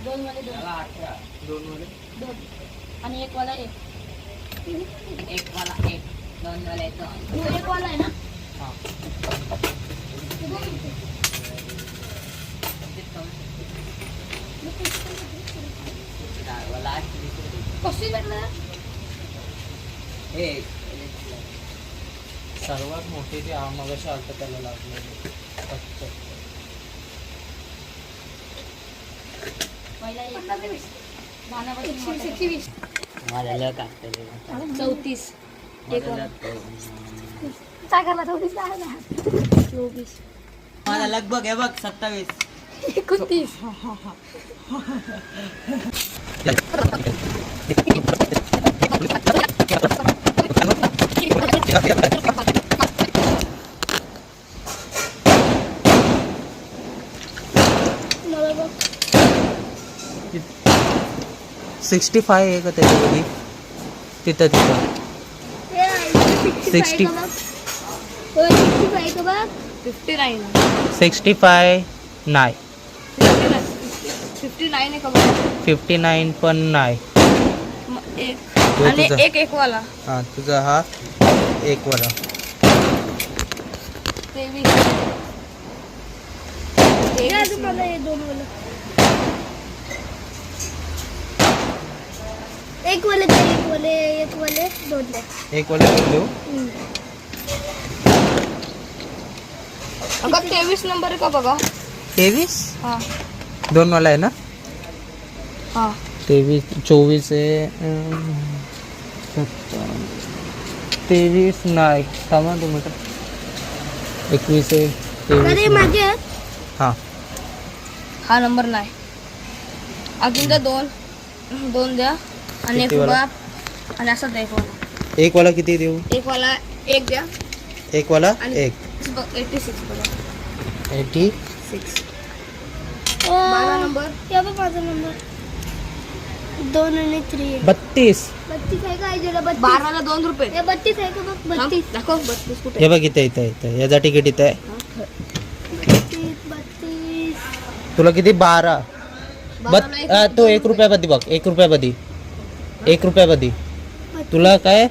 दोन वाले दोन. त्याला 18. दोन वाले दोन आणि एक वाला एक. एक वाला एक. दोन वाले दोन. वो एक वाला आहे ना. हां. कशी भेटलं? हे सर्वात मोठे ते मगाशी आलतं त्याला लागलेलं. पहिला 21. बाणापासून 21. माझ्याला काय 34. एक वाला. काय करला 24 आहे ना. 24. माझा लगभग आहे बघ 27. 29. मला बघ 65 आहे का त्याच्यामध्ये तिथं हे आहे 60. 65 का बघ 59. 65 नाही 59 आहे का बघ. 59 पण नाही. एक तो आणि तुझा. एक वाला. हा तुझा हा एक वाला 23. हे अजून मला हे दोन वाला एक वाले दोन द्या. एक वाला देऊ. अगं 23 नंबर आहे का बघा. 23 हा दोन वाला आहे ना. हा 23 24 आहे 23 नाही थांबा तुम्ही 21 आहे अरे 23 माझे आहेत. हां हा नंबर नाही. अजून द्या दोन द्या आणि एक किती वाला? बाप आणि असं द्या एक वाला. एक वाला किती देऊ. एक वाला एक द्या एक वाला आणि एक 86 बघा. 86 12 नंबर. हे बघ माझा नंबर 2 आणि 3 32 32 आहे का आईला 32 12 ला 2 रुपये. हे 32 आहे का बघ 32 दाखव 32 कुठे. हे बघ इथं इथं इथं याचा तिकीट इथं आहे. 32 तुला किती 12 तो 1 रुपयामध्ये बघ 1 रुपयामध्ये 1 रुपयामध्ये तुला काय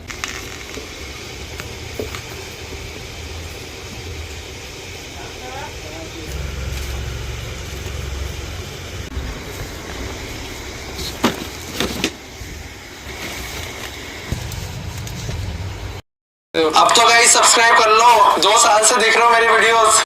अब तो गाइस सब्सक्राइब कर लो, 2 साल से देख रहे हो मेरी वीडियोस।